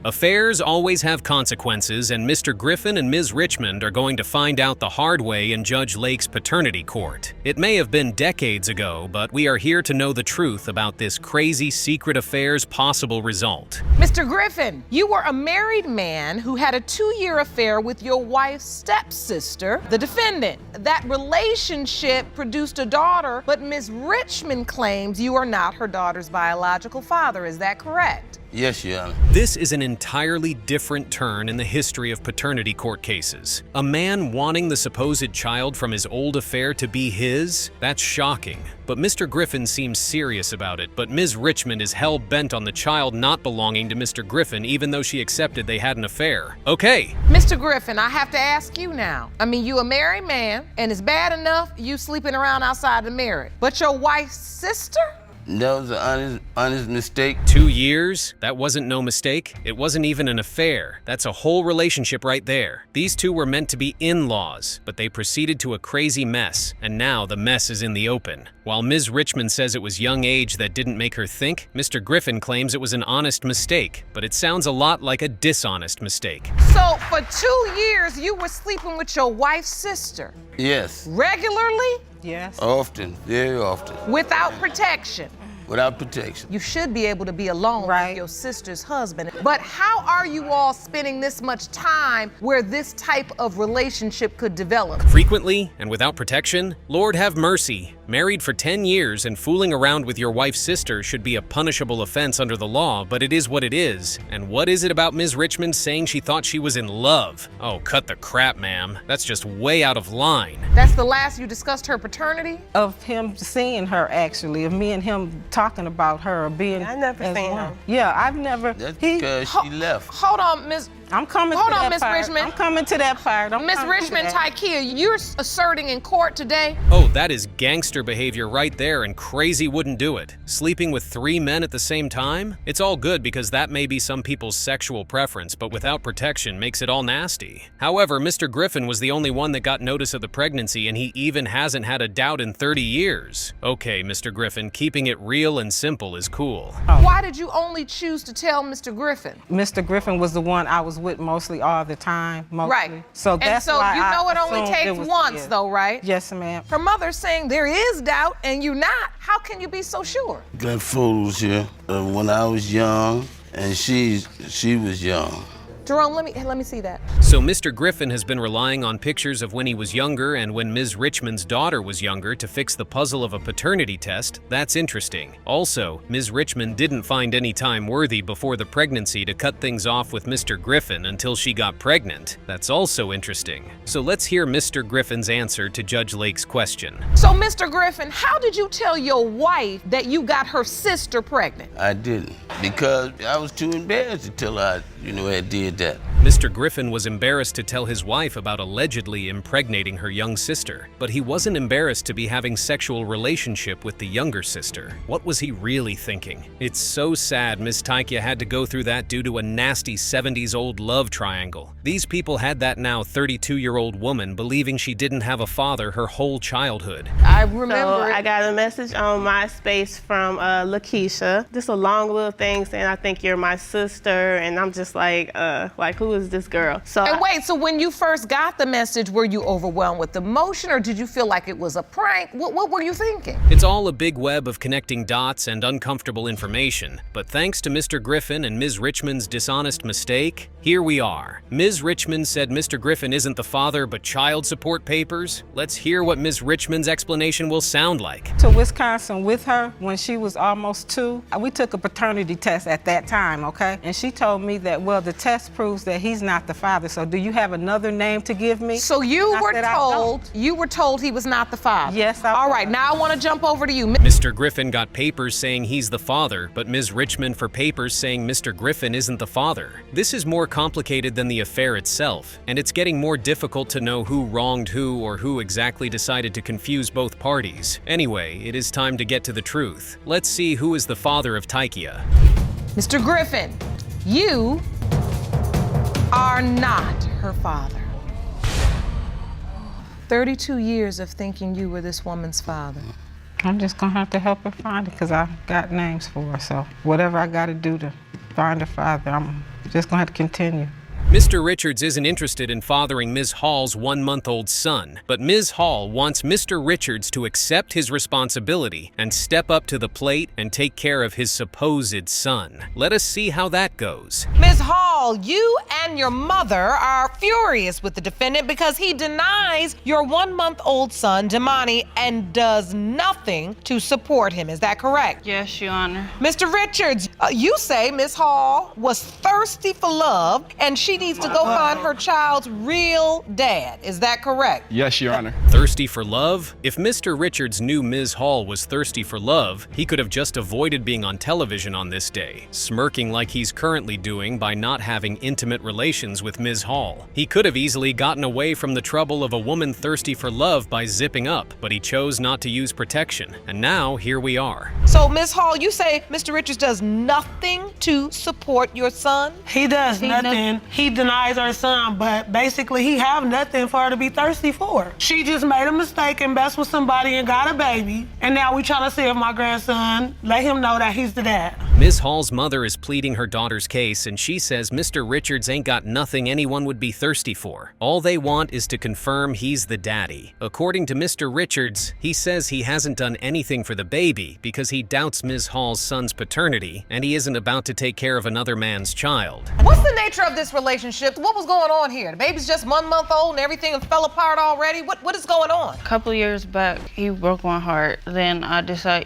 Affairs always have consequences, and Mr. Griffin and Ms. Richmond are going to find out the hard way in Judge Lake's paternity court. It may have been decades ago, but we are here to know the truth about this crazy secret affair's possible result. Mr. Griffin, you were a married man who had a 2-year affair with your wife's stepsister, the defendant. That relationship produced a daughter, but Ms. Richmond claims you are not her daughter's biological father. Is that correct? Yes, Your Honor. This is an entirely different turn in the history of paternity court cases. A man wanting the supposed child from his old affair to be his? That's shocking. But Mr. Griffin seems serious about it, but Ms. Richmond is hell-bent on the child not belonging to Mr. Griffin even though she accepted they had an affair. Okay. Mr. Griffin, I have to ask you now. I mean, you a married man, and it's bad enough you sleeping around outside the marriage. But your wife's sister? That was an honest mistake. 2 years? That wasn't no mistake. It wasn't even an affair. That's a whole relationship right there. These two were meant to be in-laws, but they proceeded to a crazy mess, and now the mess is in the open. While Ms. Richmond says it was young age that didn't make her think, Mr. Griffin claims it was an honest mistake, but it sounds a lot like a dishonest mistake. So for 2 years, you were sleeping with your wife's sister? Yes. Regularly? Yes. Often, very often. Without protection? Without protection. You should be able to be alone Right. with your sister's husband. But how are you all spending this much time where this type of relationship could develop? Frequently and without protection? Lord have mercy. Married for 10 years and fooling around with your wife's sister should be a punishable offense under the law, but it is what it is. And what is it about Ms. Richmond saying she thought she was in love? Oh, cut the crap, ma'am. That's just way out of line. That's the last you discussed her paternity? Of him seeing her, actually, of me and him talking about her, being I never as seen one. her. Yeah, I've never. That's because she left. Hold on, Ms. I'm coming Hold to on, that Miss part. Richmond. I'm coming to that part. Ms. Richmond Tykia, you're asserting in court today? Oh, that is gangster behavior right there, and crazy wouldn't do it. Sleeping with 3 men at the same time? It's all good because that may be some people's sexual preference, but without protection makes it all nasty. However, Mr. Griffin was the only one that got notice of the pregnancy, and he even hasn't had a doubt in 30 years. Okay, Mr. Griffin, keeping it real and simple is cool. Why did you only choose to tell Mr. Griffin? Mr. Griffin was the one I was with mostly all the time. Mostly. Right. So that's and so why you know I it only assumed takes was once, his. though, right? Yes, ma'am. Her mother's saying there is doubt and you're not. How can you be so sure? Got fools here. When I was young, and she was young. Jerome, let me see that. So Mr. Griffin has been relying on pictures of when he was younger and when Ms. Richmond's daughter was younger to fix the puzzle of a paternity test. That's interesting. Also, Ms. Richmond didn't find any time worthy before the pregnancy to cut things off with Mr. Griffin until she got pregnant. That's also interesting. So let's hear Mr. Griffin's answer to Judge Lake's question. So, Mr. Griffin, how did you tell your wife that you got her sister pregnant? I didn't, because I was too embarrassed to tell her, I did that. Mr. Griffin was embarrassed to tell his wife about allegedly impregnating her young sister, but he wasn't embarrassed to be having sexual relationship with the younger sister. What was he really thinking? It's so sad Miss Tykia had to go through that due to a nasty 70s-old love triangle. These people had that now 32-year-old woman believing she didn't have a father her whole childhood. I remember So I got a message on MySpace from Lakeisha. Just a long little thing saying, I think you're my sister, and I'm just like who is this girl? So And wait, so when you first got the message, were you overwhelmed with emotion or did you feel like it was a prank? What were you thinking? It's all a big web of connecting dots and uncomfortable information, but thanks to Mr. Griffin and Ms. Richmond's dishonest mistake, here we are. Ms. Richmond said Mr. Griffin isn't the father but child support papers. Let's hear what Ms. Richmond's explanation will sound like. To Wisconsin with her when she was almost 2. We took a paternity test at that time, okay? And she told me that, well, the test proves that he's not the father, so do you have another name to give me? So you Not were that I told don't. you were told he was not the father? Yes, I All was. right, now I want to jump over to you. Mr. Griffin got papers saying he's the father, but Ms. Richmond for papers saying Mr. Griffin isn't the father. This is more complicated than the affair itself, and it's getting more difficult to know who wronged who or who exactly decided to confuse both parties. Anyway, it is time to get to the truth. Let's see who is the father of Tykia. Mr. Griffin, you are not her father. 32 years of thinking you were this woman's father. I'm just gonna have to help her find it because I got names for her. So whatever I gotta do to find her father, I'm Just gonna have to continue. Mr. Richards isn't interested in fathering Ms. Hall's 1-month-old son, but Ms. Hall wants Mr. Richards to accept his responsibility and step up to the plate and take care of his supposed son. Let us see how that goes. Ms. Hall, you and your mother are furious with the defendant because he denies your 1-month-old son, Damani, and does nothing to support him. Is that correct? Yes, Your Honor. Mr. Richards, you say Ms. Hall was thirsty for love and she needs to go find her child's real dad. Is that correct? Yes, Your Honor. Thirsty for love? If Mr. Richards knew Ms. Hall was thirsty for love, he could have just avoided being on television on this day, smirking like he's currently doing by not having intimate relations with Ms. Hall. He could have easily gotten away from the trouble of a woman thirsty for love by zipping up, but he chose not to use protection, and now here we are. So, Ms. Hall, you say Mr. Richards does nothing to support your son? He does nothing. He denies her son, but basically he have nothing for her to be thirsty for. She just made a mistake and messed with somebody and got a baby, and now we trying to see if my grandson let him know that he's the dad. Ms. Hall's mother is pleading her daughter's case, and she says Mr. Richards ain't got nothing anyone would be thirsty for. All they want is to confirm he's the daddy. According to Mr. Richards, he says he hasn't done anything for the baby because he doubts Ms. Hall's son's paternity, and he isn't about to take care of another man's child. What's the nature of this relationship? What was going on here? The baby's just 1 month old and everything fell apart already? What is going on? A couple years back, he broke my heart. Then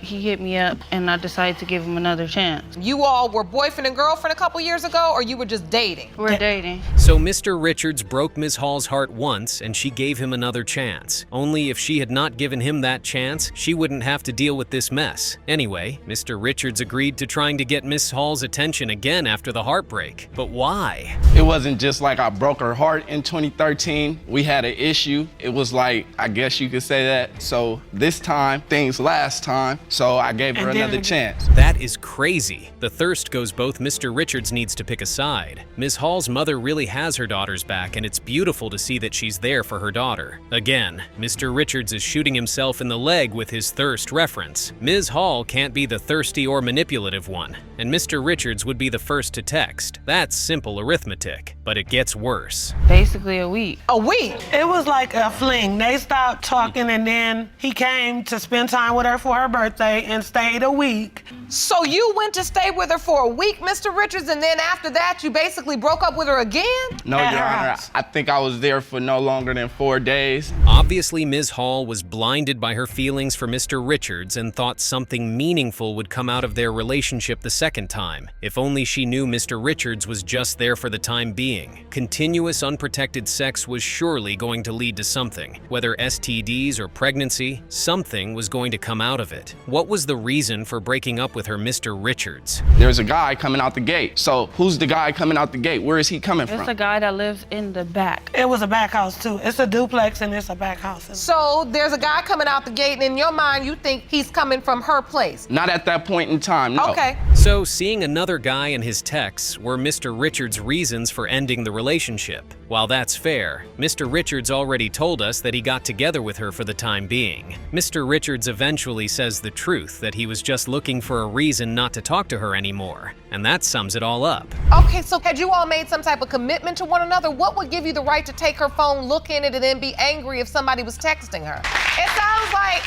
he hit me up and I decided to give him another chance. You all were boyfriend and girlfriend a couple years ago, or you were just dating? We're dating. So Mr. Richards broke Ms. Hall's heart once and she gave him another chance. Only if she had not given him that chance, she wouldn't have to deal with this mess. Anyway, Mr. Richards agreed to trying to get Ms. Hall's attention again after the heartbreak. But why? It wasn't just like I broke her heart in 2013. We had an issue. It was like, I guess you could say that. So this time, things last time, so I gave her another chance. That is crazy. The thirst goes both. Mr. Richards needs to pick a side. Ms. Hall's mother really has her daughter's back, and it's beautiful to see that she's there for her daughter. Again, Mr. Richards is shooting himself in the leg with his thirst reference. Ms. Hall can't be the thirsty or manipulative one, and Mr. Richards would be the first to text. That's simple arithmetic, but it gets worse. Basically a week. A week? It was like a fling. They stopped talking and then he came to spend time with her for her birthday and stayed a week. So you went to stay with her for a week, Mr. Richards, and then after that you basically broke up with her again? No, At Your her Honor, house. I think I was there for no longer than 4 days. Obviously, Ms. Hall was blinded by her feelings for Mr. Richards and thought something meaningful would come out of their relationship the second time. If only she knew Mr. Richards was just there for the time being. Continuous unprotected sex was surely going to lead to something. Whether STDs or pregnancy, something was going to come out of it. What was the reason for breaking up with her Mr. Richards? There's a guy coming out the gate. So who's the guy coming out the gate? Where is he coming It's from? a guy that lives in the back. It was a back house too. It's a duplex and it's a back house. So there's a guy coming out the gate, and in your mind you think he's coming from her place? Not at that point in time, no. Okay. So seeing another guy in his texts were Mr. Richards' reasons for ending the relationship. While that's fair, Mr. Richards already told us that he got together with her for the time being. Mr. Richards eventually says the truth, that he was just looking for a reason not to talk to her anymore. And that sums it all up. Okay, so had you all made some type of commitment to one another? What would give you the right to take her phone, look in it, and then be angry if somebody was texting her? It sounds like,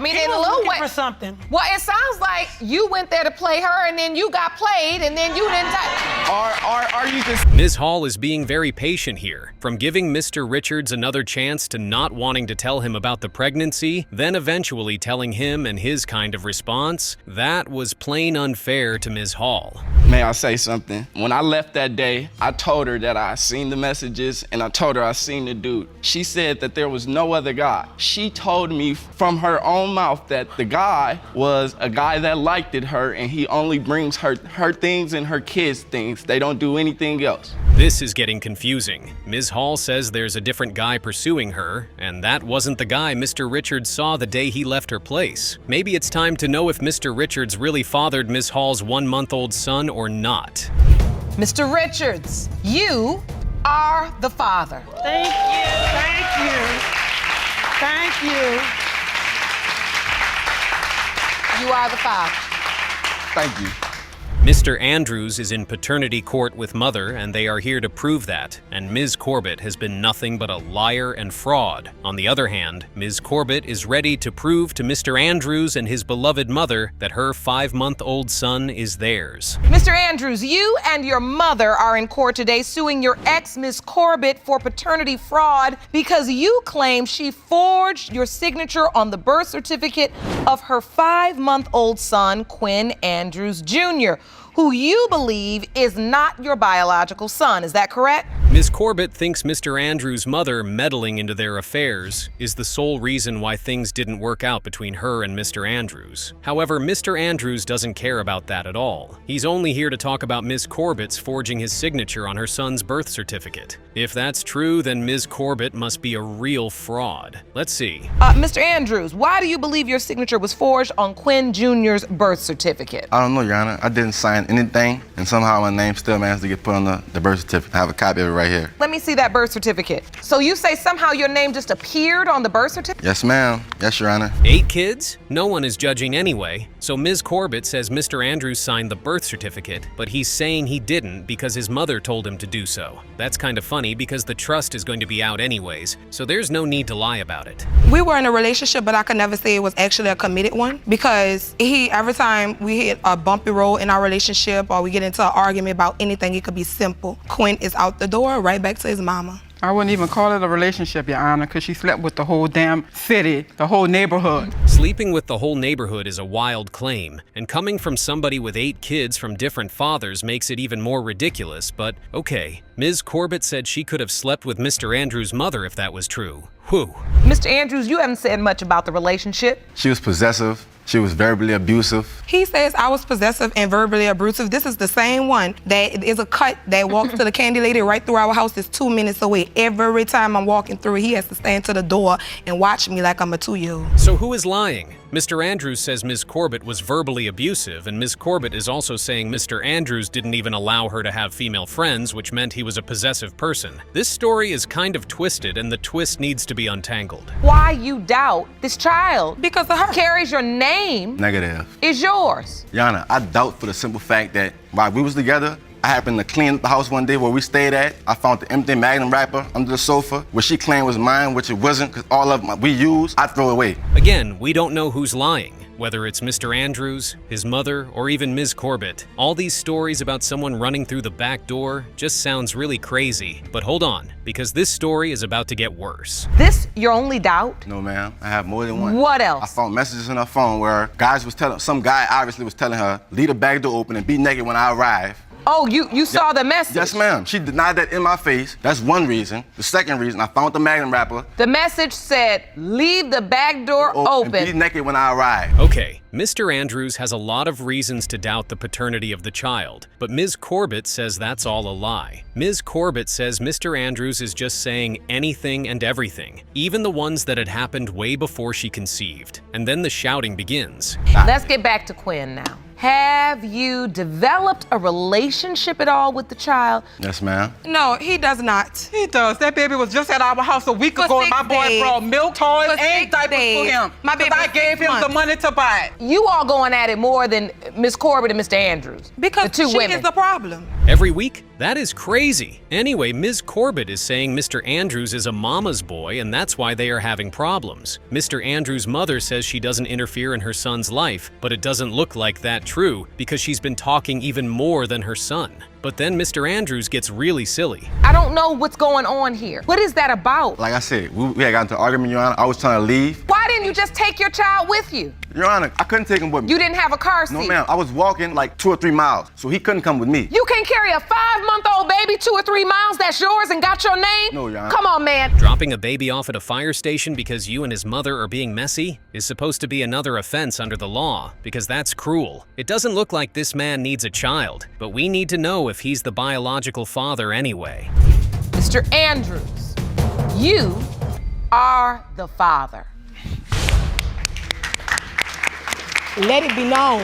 He in a was little looking way. for something. Well, it sounds like you went there to play her, and then you got played, and then you didn't. Are you just... Ms. Hall is being very patient here. From giving Mr. Richards another chance to not wanting to tell him about the pregnancy, then eventually telling him and his kind of response, that was plain unfair to Ms. Hall. May I say something? When I left that day, I told her that I seen the messages and I told her I seen the dude. She said that there was no other guy. She told me from her own mouth that the guy was a guy that liked her and he only brings her things and her kids' things. They don't do anything else. This is getting confusing. Ms. Hall says there's a different guy pursuing her, and that wasn't the guy Mr. Richards saw the day he left her place. Maybe it's time to know if Mr. Richards really fathered Ms. Hall's 1-month-old son or not. Mr. Richards, you are the father. Thank you. Thank you. Thank you. You are the father. Thank you. Mr. Andrews is in paternity court with Mother, and they are here to prove that, and Ms. Corbett has been nothing but a liar and fraud. On the other hand, Ms. Corbett is ready to prove to Mr. Andrews and his beloved mother that her 5-month-old son is theirs. Mr. Andrews, you and your mother are in court today suing your ex, Ms. Corbett, for paternity fraud because you claim she forged your signature on the birth certificate of her 5-month-old son, Quinn Andrews Jr., who you believe is not your biological son. Is that correct? Ms. Corbett thinks Mr. Andrews' mother meddling into their affairs is the sole reason why things didn't work out between her and Mr. Andrews. However, Mr. Andrews doesn't care about that at all. He's only here to talk about Ms. Corbett's forging his signature on her son's birth certificate. If that's true, then Ms. Corbett must be a real fraud. Let's see. Mr. Andrews, why do you believe your signature was forged on Quinn Jr.'s birth certificate? I don't know, Your Honor. I didn't sign anything, and somehow my name still managed to get put on the birth certificate. I have a copy of it right here. Let me see that birth certificate. So you say somehow your name just appeared on the birth certificate? Yes, ma'am. Yes, Your Honor. 8 kids? No one is judging anyway. So Ms. Corbett says Mr. Andrews signed the birth certificate, but he's saying he didn't because his mother told him to do so. That's kind of funny because the trust is going to be out anyways, so there's no need to lie about it. We were in a relationship, but I could never say it was actually a committed one because every time we hit a bumpy road in our relationship or we get into an argument about anything, it could be simple. Quinn is out the door, right back to his mama. I wouldn't even call it a relationship, Your Honor, because she slept with the whole damn city, the whole neighborhood. Sleeping with the whole neighborhood is a wild claim, and coming from somebody with 8 kids from different fathers makes it even more ridiculous, but okay. Ms. Corbett said she could have slept with Mr. Andrews' mother if that was true. Whew. Mr. Andrews, you haven't said much about the relationship. She was possessive. She was verbally abusive. He says I was possessive and verbally abusive. This is the same one that is a cut that walks to the candy lady right through our house. It's 2 minutes away. Every time I'm walking through, he has to stand to the door and watch me like I'm a 2-year-old. So who is lying? Mr. Andrews says Ms. Corbett was verbally abusive, and Ms. Corbett is also saying Mr. Andrews didn't even allow her to have female friends, which meant he was a possessive person. This story is kind of twisted, and the twist needs to be untangled. Why you doubt this child? Because of her. Carries your name. Negative. Is yours. Your Honor, I doubt for the simple fact that while we was together, I happened to clean up the house one day where we stayed at. I found the empty Magnum wrapper under the sofa, which she claimed was mine, which it wasn't, because all of them we used, I throw away. Again, we don't know who's lying. Whether it's Mr. Andrews, his mother, or even Ms. Corbett. All these stories about someone running through the back door just sounds really crazy. But hold on, because this story is about to get worse. This your only doubt? No, ma'am. I have more than one. What else? I found messages on her phone where some guy obviously was telling her, leave the back door open and be naked when I arrive. Oh, you saw the message? Yes, ma'am. She denied that in my face. That's one reason. The second reason, I found the Magnum wrapper. The message said, leave the back door open. And be naked when I arrive. Okay, Mr. Andrews has a lot of reasons to doubt the paternity of the child, but Ms. Corbett says that's all a lie. Ms. Corbett says Mr. Andrews is just saying anything and everything, even the ones that had happened way before she conceived. And then the shouting begins. Let's get back to Quinn now. Have you developed a relationship at all with the child? Yes, ma'am. No, he does not. He does. That baby was just at our house a week ago, and my boy brought milk, toys, and diapers for him. My baby, I gave him the money to buy it. You all going at it more than Miss Corbett and Mr. Andrews. Because the two she women. is the problem. Every week? That is crazy. Anyway, Ms. Corbett is saying Mr. Andrews is a mama's boy, and that's why they are having problems. Mr. Andrews' mother says she doesn't interfere in her son's life, but it doesn't look like that true because she's been talking even more than her son. But then Mr. Andrews gets really silly. I don't know what's going on here. What is that about? Like I said, we had gotten into an argument, Your Honor. I was trying to leave. Why didn't you just take your child with you? Your Honor, I couldn't take him with me. You didn't have a car seat? No, ma'am. I was walking like 2 or 3 miles, so he couldn't come with me. You can carry a 5-month-old baby 2 or 3 miles that's yours and got your name? No, Your Honor. Come on, man. Dropping a baby off at a fire station because you and his mother are being messy is supposed to be another offense under the law, because that's cruel. It doesn't look like this man needs a child, but we need to know if he's the biological father anyway. Mr. Andrews, you are the father. Let it be known.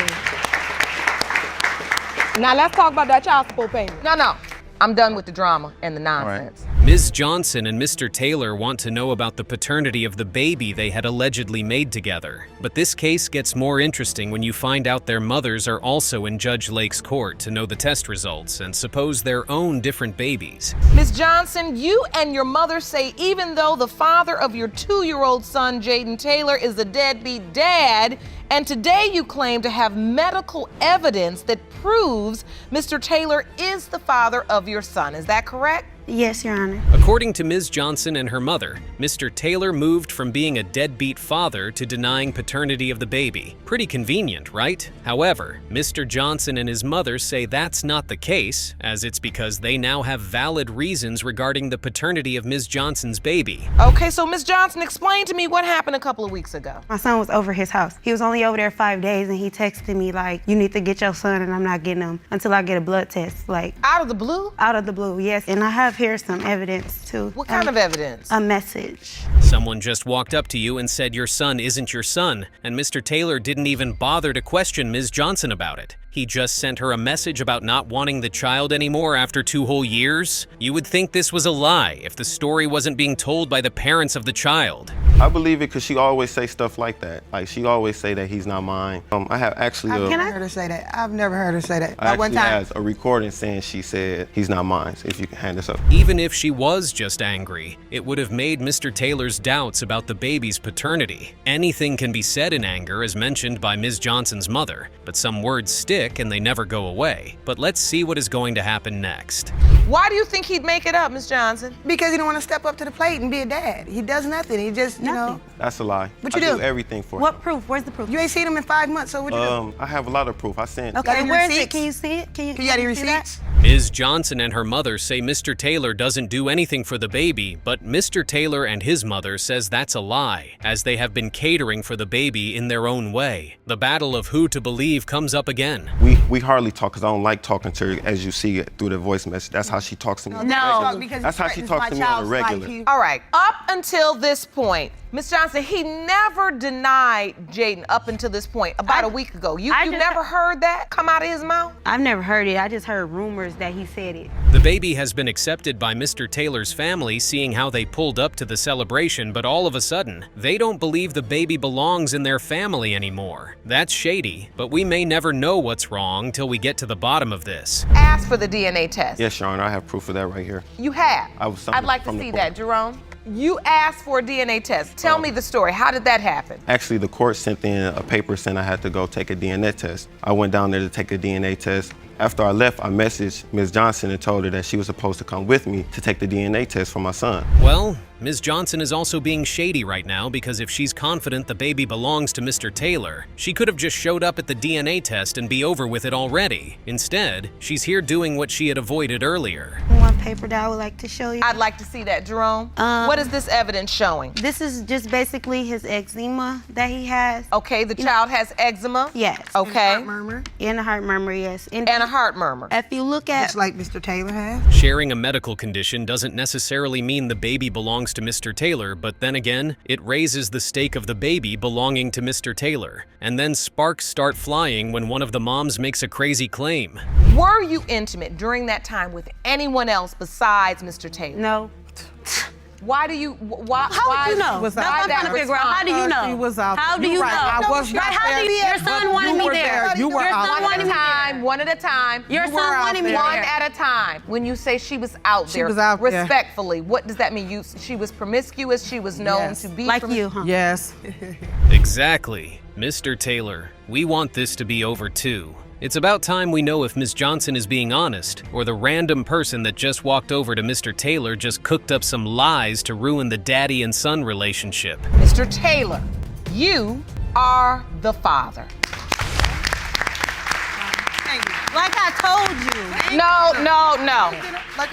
Now let's talk about that child support payment. No. I'm done with the drama and the nonsense. All right. Ms. Johnson and Mr. Taylor want to know about the paternity of the baby they had allegedly made together. But this case gets more interesting when you find out their mothers are also in Judge Lake's court to know the test results and suppose their own different babies. Ms. Johnson, you and your mother say even though the father of your 2-year-old son, Jaden Taylor, is a deadbeat dad, and today you claim to have medical evidence that proves Mr. Taylor is the father of your son. Is that correct? Yes, Your Honor. According to Ms. Johnson and her mother, Mr. Taylor moved from being a deadbeat father to denying paternity of the baby. Pretty convenient, right? However, Mr. Johnson and his mother say that's not the case, as it's because they now have valid reasons regarding the paternity of Ms. Johnson's baby. Okay, so Ms. Johnson, explain to me what happened a couple of weeks ago. My son was over his house. He was only over there 5 days, and he texted me like, you need to get your son, and I'm not getting him until I get a blood test. Like, out of the blue? Out of the blue, yes. And I have here some evidence too. What kind of evidence? A message. Someone just walked up to you and said your son isn't your son, and Mr. Taylor didn't even bother to question Ms. Johnson about it. He just sent her a message about not wanting the child anymore after 2 whole years? You would think this was a lie if the story wasn't being told by the parents of the child. I believe it because she always say stuff like that. Like, she always say that he's not mine. I have actually I've never heard her say that. I've never heard her say that. I actually has a recording saying she said he's not mine, so if you can hand this up. Even if she was just angry, it would have made Mr. Taylor's doubts about the baby's paternity. Anything can be said in anger, as mentioned by Ms. Johnson's mother, but some words stick and they never go away. But let's see what is going to happen next. Why do you think he'd make it up, Ms. Johnson? Because he don't want to step up to the plate and be a dad. He does nothing. He just, you know. That's a lie. What you I do everything for him. What proof? Where's the proof? You ain't seen him in 5 months, so what you do? I have a lot of proof. I sent. Okay, where is it? Can you see it? Can you got any receipts? Ms. Johnson and her mother say Mr. Taylor doesn't do anything for the baby, but Mr. Taylor and his mother says that's a lie, as they have been catering for the baby in their own way. The battle of who to believe comes up again. We hardly talk because I don't like talking to her, as you see it through the voice message. That's how she talks to me. That's how she talks to me on a regular. All right, up until this point, Ms. Johnson, he never denied Jaden up until this point, about a week ago. You never heard that come out of his mouth? I've never heard it. I just heard rumors that he said it. The baby has been accepted by Mr. Taylor's family, seeing how they pulled up to the celebration, but all of a sudden, they don't believe the baby belongs in their family anymore. That's shady, but we may never know what's wrong till we get to the bottom of this. Ask for the DNA test. Yes, Your Honor, I have proof of that right here. You have? I'd like to see that, Jerome. You asked for a DNA test. Tell me the story. How did that happen? Actually, the court sent in a paper saying I had to go take a DNA test. I went down there to take a DNA test. After I left, I messaged Ms. Johnson and told her that she was supposed to come with me to take the DNA test for my son. Well, Ms. Johnson is also being shady right now because if she's confident the baby belongs to Mr. Taylor, she could have just showed up at the DNA test and be over with it already. Instead, she's here doing what she had avoided earlier. One paper that I would like to show you. I'd like to see that, Jerome. What is this evidence showing? This is just basically his eczema that he has. Okay, the child has eczema? Yes. Okay. And a heart murmur? And a heart murmur, yes. And a heart murmur. If you look at... Just like Mr. Taylor has? Sharing a medical condition doesn't necessarily mean the baby belongs to Mr. Taylor, but then again, it raises the stake of the baby belonging to Mr. Taylor. And then sparks start flying when one of the moms makes a crazy claim. Were you intimate during that time with anyone else besides Mr. Taylor? No. Why do you, why? How would you know? That's what I'm trying to figure out. How do you know? She was out. How do you know? I was not there. Your son wanted me there. You were out. One at a time, one at a time. Your son wanted me there. One at a time. When you say she was out there, she was out there. Respectfully, what does that mean? She was promiscuous, she was known to be like you, huh? Yes. Exactly. Mr. Taylor, we want this to be over too. It's about time we know if Ms. Johnson is being honest, or the random person that just walked over to Mr. Taylor just cooked up some lies to ruin the daddy and son relationship. Mr. Taylor, you are the father. Like I told you. No.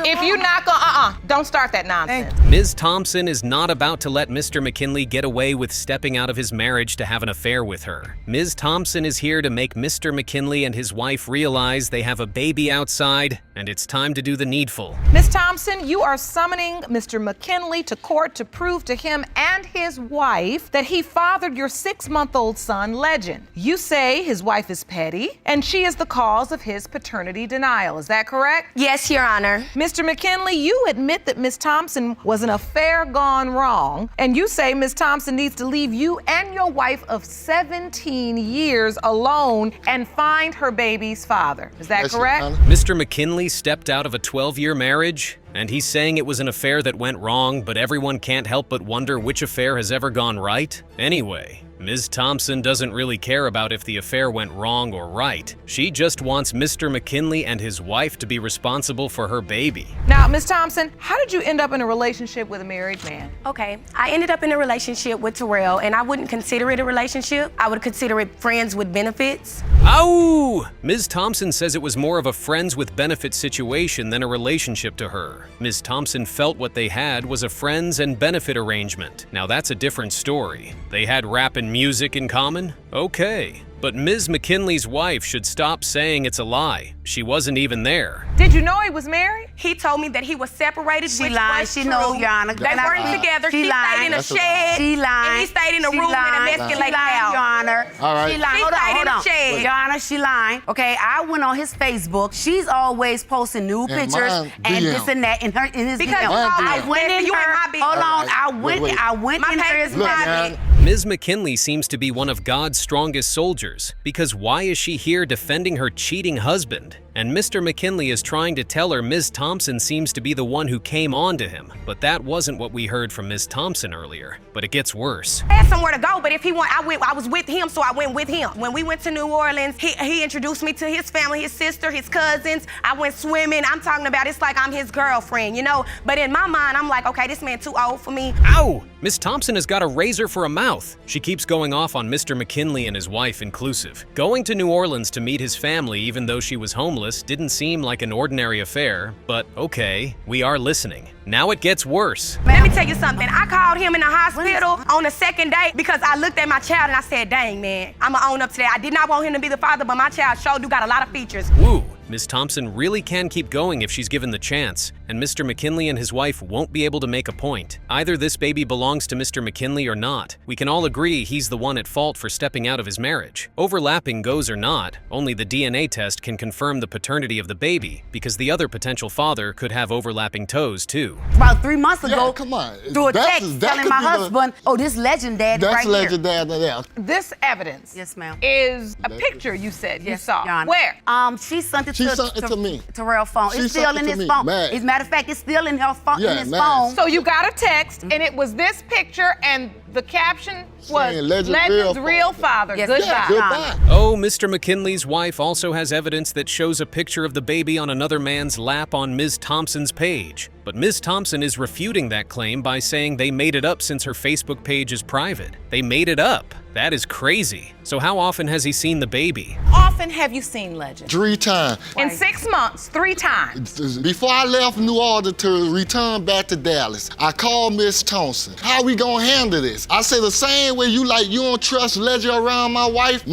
If you're not gonna, don't start that nonsense. Ms. Thompson is not about to let Mr. McKinley get away with stepping out of his marriage to have an affair with her. Ms. Thompson is here to make Mr. McKinley and his wife realize they have a baby outside, and it's time to do the needful. Ms. Thompson, you are summoning Mr. McKinley to court to prove to him and his wife that he fathered your 6-month-old son, Legend. You say his wife is petty, and she is the cause of his paternity denial. Is that correct? Yes, Your Honor. Mr. McKinley, you admit that Ms. Thompson was an affair gone wrong, and you say Ms. Thompson needs to leave you and your wife of 17 years alone and find her baby's father. Is that correct? Mr. McKinley stepped out of a 12-year marriage, and he's saying it was an affair that went wrong, but everyone can't help but wonder which affair has ever gone right? Anyway, Ms. Thompson doesn't really care about if the affair went wrong or right. She just wants Mr. McKinley and his wife to be responsible for her baby. Now, Ms. Thompson, how did you end up in a relationship with a married man? Okay, I ended up in a relationship with Terrell, and I wouldn't consider it a relationship. I would consider it friends with benefits. Ow! Ms. Thompson says it was more of a friends with benefits situation than a relationship to her. Ms. Thompson felt what they had was a friends and benefit arrangement. Now that's a different story. They had rap and music in common? Okay. But Ms. McKinley's wife should stop saying it's a lie. She wasn't even there. Did you know he was married? He told me that he was separated. She lied. She know, Your Honor. They weren't together. She stayed in a shed. She lied. And he stayed in a room in a Mesquite house. Your Honor. All right. She lied. Hold on. Shed. Your Honor, she lying. Okay, I went on his Facebook. She's always posting new pictures and this and that in his because video. I went in her. Hold on. I went in his private. Ms. McKinley seems to be one of God's strongest soldiers, because why is she here defending her cheating husband? And Mr. McKinley is trying to tell her Ms. Thompson seems to be the one who came on to him. But that wasn't what we heard from Ms. Thompson earlier. But it gets worse. I had somewhere to go, but if he went, I was with him, so I went with him. When we went to New Orleans, he introduced me to his family, his sister, his cousins. I went swimming. I'm talking about it's like I'm his girlfriend, you know? But in my mind, I'm like, okay, this man too old for me. Ow! Ms. Thompson has got a razor for a mouth. She keeps going off on Mr. McKinley and his wife inclusive. Going to New Orleans to meet his family even though she was homeless didn't seem like an ordinary affair, but okay, we are listening. Now it gets worse. Let me tell you something. I called him in the hospital on the second day because I looked at my child and I said, dang, man, I'ma own up to that. I did not want him to be the father, but my child sure do got a lot of features. Woo! Ms. Thompson really can keep going if she's given the chance, and Mr. McKinley and his wife won't be able to make a point. Either this baby belongs to Mr. McKinley or not. We can all agree he's the one at fault for stepping out of his marriage. Overlapping goes or not, only the DNA test can confirm the paternity of the baby, because the other potential father could have overlapping toes too. About 3 months ago, come on. through a text telling my husband, oh, this legend dad right here. That's legend dad there. This evidence is a picture you said you saw. Your Honor. Where? She sent it She sent it to me. Terrell's phone. It's still in his phone. As a matter of fact, it's still in her phone. Yeah, in his phone. So you got a text, and it was this picture, and the caption was Legend's real father. Yes, Goodbye. Oh, Mr. McKinley's wife also has evidence that shows a picture of the baby on another man's lap on Ms. Thompson's page. But Ms. Thompson is refuting that claim by saying they made it up since her Facebook page is private. They made it up. That is crazy. So how often has he seen the baby? Often have you seen Legend? 3 times. In 6 months, 3 times. Before I left New Orleans to return back to Dallas, I called Miss Thompson. How we gonna handle this? I said the same way you don't trust Legend around my wife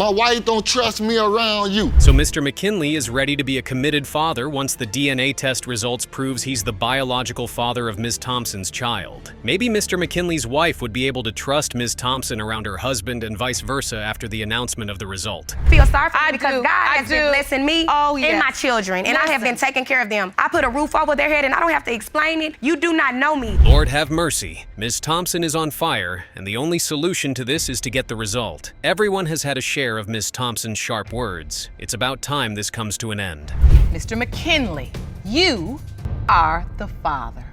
don't trust me around you. So Mr. McKinley is ready to be a committed father once the DNA test results proves he's the biological father of Ms. Thompson's child. Maybe Mr. McKinley's wife would be able to trust Ms. Thompson around her husband and vice versa after the announcement of the result. Feel sorry for me because God has been blessing me and my children, and I have been taking care of them. I put a roof over their head and I don't have to explain it. You do not know me. Lord have mercy. Ms. Thompson is on fire, and the only solution to this is to get the result. Everyone has had a share of Ms. Thompson's sharp words. It's about time this comes to an end. Mr. McKinley, you are the father.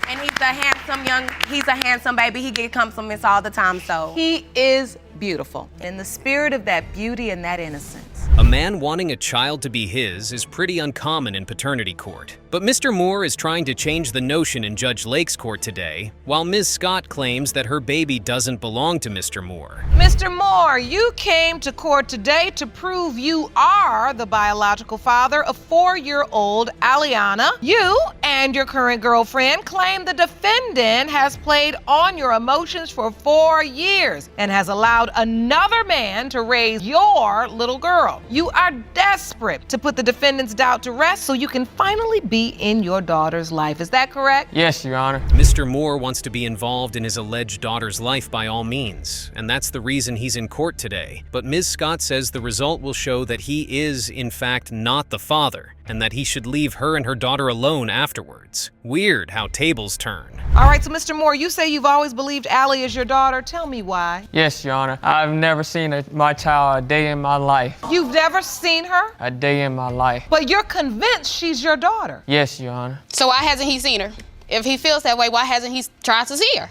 And he's a handsome baby. He get compliments all the time, so. He is beautiful in the spirit of that beauty and that innocence. A man wanting a child to be his is pretty uncommon in paternity court. But Mr. Moore is trying to change the notion in Judge Lake's court today, while Ms. Scott claims that her baby doesn't belong to Mr. Moore. Mr. Moore, you came to court today to prove you are the biological father of 4-year-old Aliana. You and your current girlfriend claim the defendant has played on your emotions for 4 years and has allowed another man to raise your little girl. You are desperate to put the defendant's doubt to rest so you can finally be in your daughter's life. Is that correct? Yes, Your Honor. Mr. Moore wants to be involved in his alleged daughter's life by all means, and that's the reason he's in court today. But Ms. Scott says the result will show that he is, in fact, not the father, and that he should leave her and her daughter alone afterwards. Weird how tables turn. All right, so Mr. Moore, you say you've always believed Allie is your daughter. Tell me why. Yes, Your Honor. I've never seen my child a day in my life. You've never seen her? A day in my life. But you're convinced she's your daughter. Yes, Your Honor. So why hasn't he seen her? If he feels that way, why hasn't he tried to see her?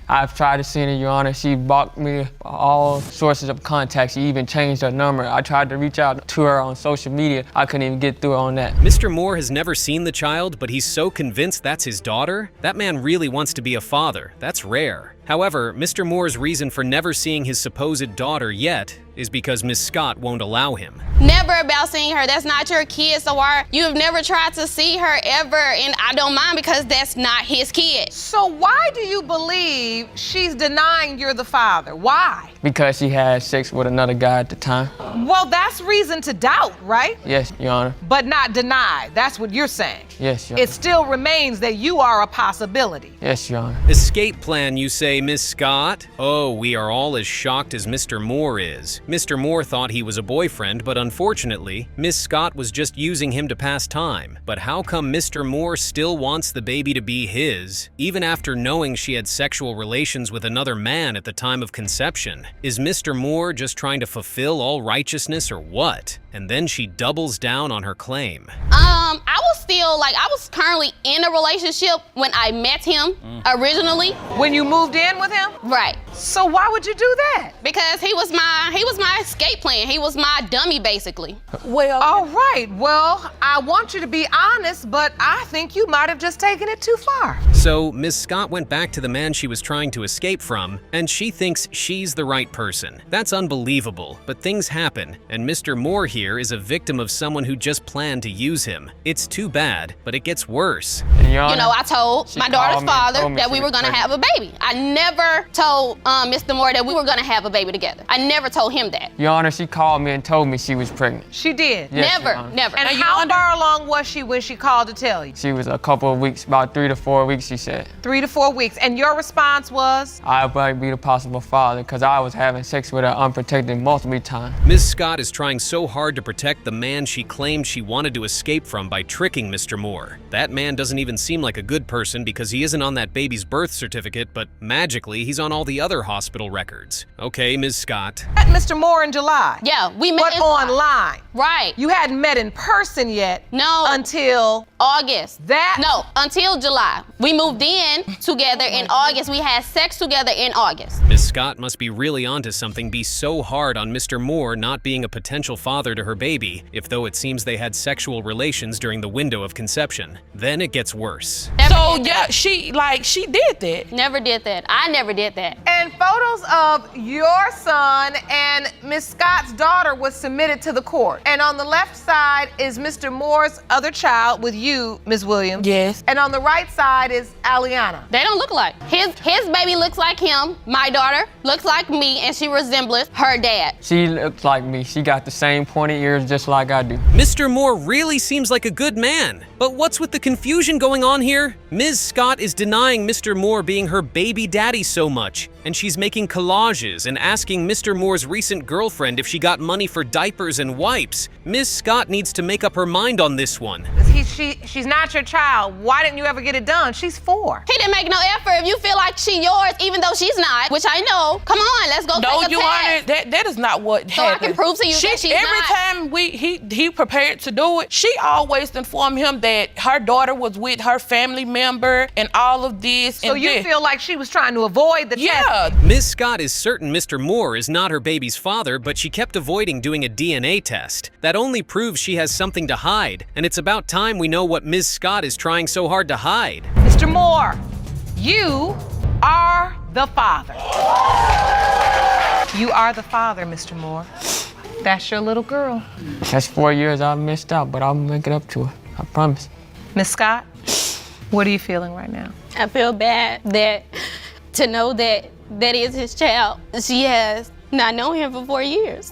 I've tried to see her, Your Honor. She blocked me all sources of contact. She even changed her number. I tried to reach out to her on social media. I couldn't even get through on that. Mr. Moore has never seen the child, but he's so convinced that's his daughter? That man really wants to be a father. That's rare. However, Mr. Moore's reason for never seeing his supposed daughter yet is because Ms. Scott won't allow him. Never about seeing her. That's not your kid, so why you have never tried to see her ever, and I don't mind because that's not his kid. So why do you believe she's denying you're the father? Why? Because she had sex with another guy at the time. Well, that's reason to doubt, right? Yes, Your Honor. But not deny. That's what you're saying. Yes, Your Honor. It still remains that you are a possibility. Yes, Your Honor. Escape plan, you say, Miss Scott? Oh, we are all as shocked as Mr. Moore is. Mr. Moore thought he was a boyfriend, but unfortunately, Miss Scott was just using him to pass time. But how come Mr. Moore still wants the baby to be his, even after knowing she had sexual relations with another man at the time of conception? Is Mr. Moore just trying to fulfill all righteousness or what? And then she doubles down on her claim. I was currently in a relationship when I met him originally. When you moved in with him? Right. So why would you do that? Because he was my escape plan. He was my dummy, basically. Well, all right. Well, I want you to be honest, but I think you might have just taken it too far. So, Miss Scott went back to the man she was trying to escape from, and she thinks she's the right person. That's unbelievable, but things happen, and Mr. Moore here is a victim of someone who just planned to use him. It's too bad, but it gets worse. I told my daughter's father that we were gonna have a baby. I never told Mr. Moore that we were gonna have a baby together. I never told him that. Your Honor, she called me and told me she was pregnant. She did? Yes, Never. And how far along was she when she called to tell you? She was a couple of weeks, about 3 to 4 weeks, she said. 3 to 4 weeks. And your response was? I might be the possible father because I was having sex with her unprotected multiple times. Ms. Scott is trying so hard to protect the man she claimed she wanted to escape from by tricking Mr. Moore. That man doesn't even seem like a good person because he isn't on that baby's birth certificate, but magically he's on all the other hospital records. Okay, Ms. Scott. Met Mr. Moore in July. Yeah, we met But online. Right. You hadn't met in person yet. No. Until August. No, until July. We moved in together in August. We had sex together in August. Ms. Scott must be really onto something, be so hard on Mr. Moore not being a potential father to her baby, if though it seems they had sexual relations during the window of conception. Then it gets worse. She did that. Never did that. I never did that. And photos of your son and Miss Scott's daughter was submitted to the court. And on the left side is Mr. Moore's other child with you, Ms. Williams. Yes. And on the right side is Aliana. They don't look alike. His baby looks like him. My daughter looks like me, and she resembles her dad. She looks like me. She got the same pointed ears just like I do. Mr. Moore really seems like a good man. But what's with the confusion going on here? Ms. Scott is denying Mr. Moore being her baby daddy so much, and she's making collages and asking Mr. Moore's recent girlfriend if she got money for diapers and wipes. Ms. Scott needs to make up her mind on this one. She's not your child. Why didn't you ever get it done? She's 4. He didn't make no effort. If you feel like she yours, even though she's not, which I know, come on, let's go take a test. No, Your Honor, that is not what so happened. I can prove to you that she's every not. time he prepared to do it, she always informed him that her daughter was with her family member and all of this. So you feel like she was trying to avoid the test? Ms. Scott is certain Mr. Moore is not her baby's father, but she kept avoiding doing a DNA test. That only proves she has something to hide, and it's about time we know what Ms. Scott is trying so hard to hide. Mr. Moore, you are the father. You are the father, Mr. Moore. That's your little girl. That's 4 years I missed out, but I'll make it up to her. I promise. Miss Scott, What are you feeling right now? I feel bad that to know that that is his child. She has not known him for 4 years.